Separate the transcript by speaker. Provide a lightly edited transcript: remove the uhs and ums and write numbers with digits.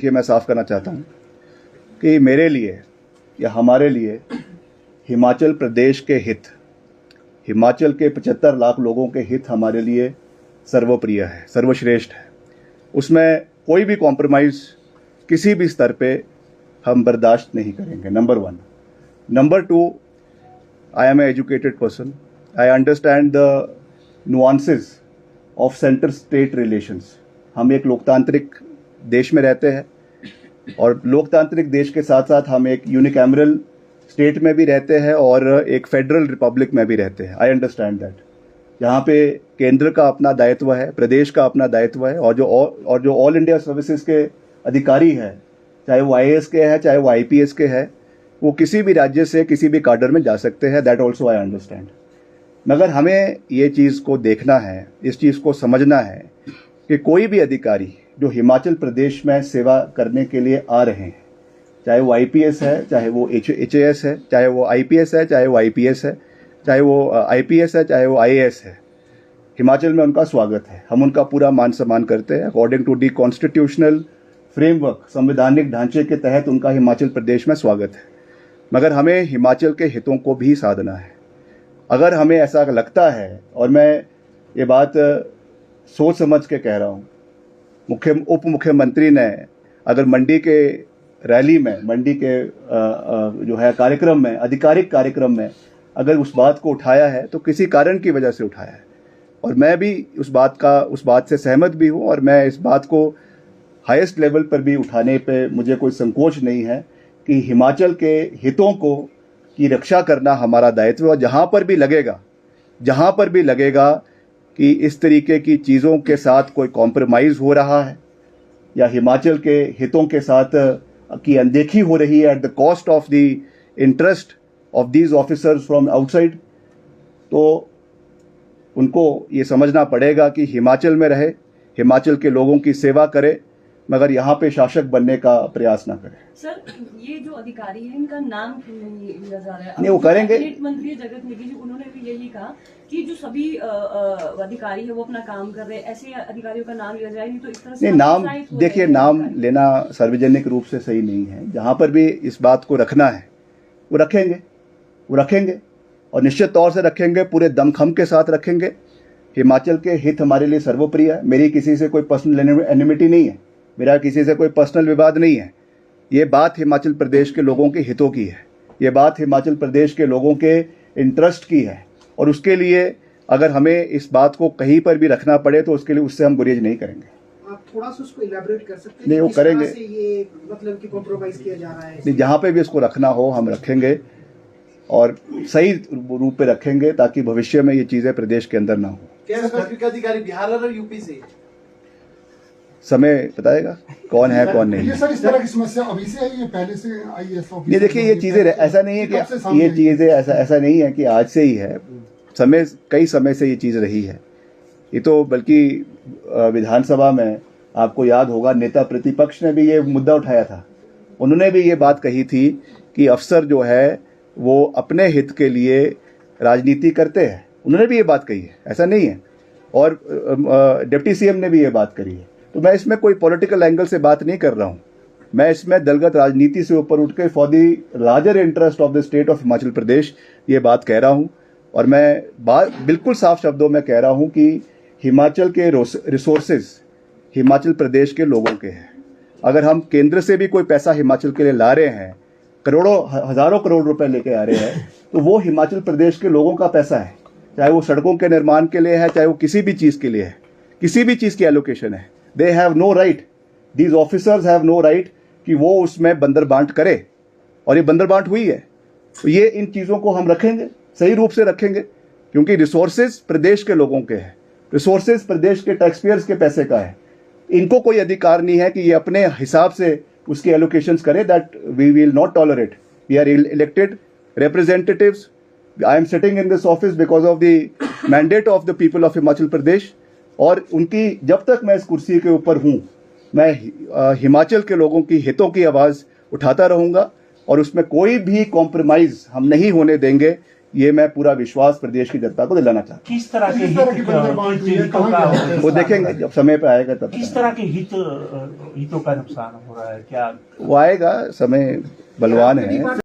Speaker 1: देखिए मैं साफ करना चाहता हूँ कि मेरे लिए या हमारे लिए हिमाचल प्रदेश के हित, हिमाचल के 75 लाख लोगों के हित हमारे लिए सर्वप्रिय है, सर्वश्रेष्ठ है। उसमें कोई भी कॉम्प्रोमाइज़ किसी भी स्तर पे हम बर्दाश्त नहीं करेंगे, number 1। Number 2, I am a educated person, I understand the nuances of centre state relations. हम एक लोकतांत्रिक देश में रहते हैं और लोकतांत्रिक देश के साथ साथ हम एक यूनिकैमरल स्टेट में भी रहते हैं और एक फेडरल रिपब्लिक में भी रहते हैं। I understand that. यहाँ पे केंद्र का अपना दायित्व है, प्रदेश का अपना दायित्व है, और जो ऑल इंडिया सर्विसेज के अधिकारी हैं, चाहे वो IAS के हैं चाहे वो IPS के हैं, वो किसी भी राज्य से किसी भी काडर में जा सकते हैं। That also I understand. मगर हमें ये चीज़ को देखना है, इस चीज़ को समझना है कि कोई भी अधिकारी जो हिमाचल प्रदेश में सेवा करने के लिए आ रहे हैं, चाहे वो IPS है, चाहे वो HAS है, चाहे वो IPS है, चाहे वो IPS है, चाहे वो IPS है, चाहे वो IAS है, हिमाचल में उनका स्वागत है। हम उनका पूरा मान सम्मान करते हैं। According to the constitutional framework, संवैधानिक ढांचे के तहत उनका हिमाचल प्रदेश में स्वागत है। मगर हमें हिमाचल के हितों को भी साधना है। अगर हमें ऐसा लगता है, और मैं ये बात सोच समझ के कह रहा हूँ, उप मुख्यमंत्री ने अगर मंडी के रैली में, मंडी के जो है कार्यक्रम में, आधिकारिक कार्यक्रम में अगर उस बात को उठाया है तो किसी कारण की वजह से उठाया है, और मैं भी उस बात से सहमत भी हूँ, और मैं इस बात को हाईएस्ट लेवल पर भी उठाने पे मुझे कोई संकोच नहीं है कि हिमाचल के हितों को की रक्षा करना हमारा दायित्व है। और जहाँ पर भी लगेगा कि इस तरीके की चीज़ों के साथ कोई कॉम्प्रोमाइज़ हो रहा है या हिमाचल के हितों के साथ की अनदेखी हो रही है at the cost of the interest of these officers from outside, तो उनको ये समझना पड़ेगा कि हिमाचल में रहे, हिमाचल के लोगों की सेवा करे, मगर यहाँ पे शासक बनने का प्रयास ना करें।
Speaker 2: सर, ये जो अधिकारी हैं इनका नाम क्यों नहीं लिया जा रहा है?
Speaker 1: नहीं, वो करेंगे।
Speaker 2: मंत्री जगत नेगी जी, उन्होंने भी यही कहा कि जो सभी अधिकारी है वो अपना काम कर रहे हैं, ऐसे अधिकारियों का नाम लिया जाए, नहीं तो इस तरह से
Speaker 1: नहीं, नाम देखिए, नाम लेना सार्वजनिक रूप से सही नहीं है। जहाँ पर भी इस बात को रखना है वो रखेंगे और निश्चित तौर से रखेंगे, पूरे दमखम के साथ रखेंगे। हिमाचल के हित हमारे लिए सर्वोपरि है। मेरी किसी से कोई पर्सनल एनिमिटी नहीं है, मेरा किसी से कोई पर्सनल विवाद नहीं है। ये बात हिमाचल प्रदेश के लोगों के हितों की है, ये बात हिमाचल प्रदेश के लोगों के इंटरेस्ट की है, और उसके लिए अगर हमें इस बात को कहीं पर भी रखना पड़े तो उसके लिए उससे हम गुरेज नहीं करेंगे।
Speaker 3: आप थोड़ा सा उसको इलैबोरेट कर सकते हैं?
Speaker 1: नहीं, वो करेंगे।
Speaker 3: ये मतलब कि कॉम्प्रोमाइज किया जा रहा है?
Speaker 1: नहीं, जहाँ पे भी इसको रखना हो हम रखेंगे और सही रूप पे रखेंगे, ताकि भविष्य में ये चीज़ें प्रदेश के अंदर ना हो।
Speaker 3: अधिकारी बिहार और यूपी से
Speaker 1: समय बताएगा कौन है कौन नहीं।
Speaker 4: ये सर इस तरह की समस्या अभी से है, ये पहले से आई है?
Speaker 1: ये देखिए, ये चीज़ें ऐसा नहीं है कि ये चीज़ें ऐसा नहीं है कि आज से ही है, कई समय से ये चीज़ रही है। ये तो बल्कि विधानसभा में आपको याद होगा, नेता प्रतिपक्ष ने भी ये मुद्दा उठाया था। उन्होंने भी ये बात कही थी कि अफसर जो है वो अपने हित के लिए राजनीति करते हैं। उन्होंने भी ये बात कही है, ऐसा नहीं है। और डिप्टी CM ने भी ये बात करी है। तो मैं इसमें कोई पॉलिटिकल एंगल से बात नहीं कर रहा हूँ, मैं इसमें दलगत राजनीति से ऊपर उठ के for the larger interest of the state of Himachal Pradesh ये बात कह रहा हूँ। और मैं बात बिल्कुल साफ शब्दों में कह रहा हूँ कि हिमाचल के रिसोर्सेज हिमाचल प्रदेश के लोगों के हैं। अगर हम केंद्र से भी कोई पैसा हिमाचल के लिए ला रहे हैं, हज़ारों करोड़ रुपए लेके आ रहे हैं, तो वो हिमाचल प्रदेश के लोगों का पैसा है। चाहे वो सड़कों के निर्माण के लिए है, चाहे वो किसी भी चीज़ के लिए है, किसी भी चीज़ की एलोकेशन है। They have no right, these officers have no right कि वो उसमें बंदर बांट करे, और ये बंदर बांट हुई है। तो ये इन चीज़ों को हम रखेंगे, सही रूप से रखेंगे, क्योंकि रिसोर्सेज प्रदेश के लोगों के हैं, रिसोर्सेज प्रदेश के टैक्सपेयर्स के पैसे का है। इनको कोई अधिकार नहीं है कि ये अपने हिसाब से उसकी एलोकेशंस करे। That we will not tolerate. We are elected representatives. I am sitting in this office because of the mandate of the people of Himachal Pradesh, और उनकी जब तक मैं इस कुर्सी के ऊपर हूँ, मैं हिमाचल के लोगों की हितों की आवाज़ उठाता रहूँगा, और उसमें कोई भी कॉम्प्रोमाइज़ हम नहीं होने देंगे ये मैं पूरा विश्वास प्रदेश की जनता को दिलाना चाहता
Speaker 5: किस तरह के
Speaker 4: किस तरह की बंदरबांट हुई है, कहाँ गया है?
Speaker 1: हूँ। वो देखेंगे जब समय पे आएगा तब
Speaker 5: किस तरह के हितों का नुकसान हो रहा है क्या?
Speaker 1: वो आएगा, समय बलवान है।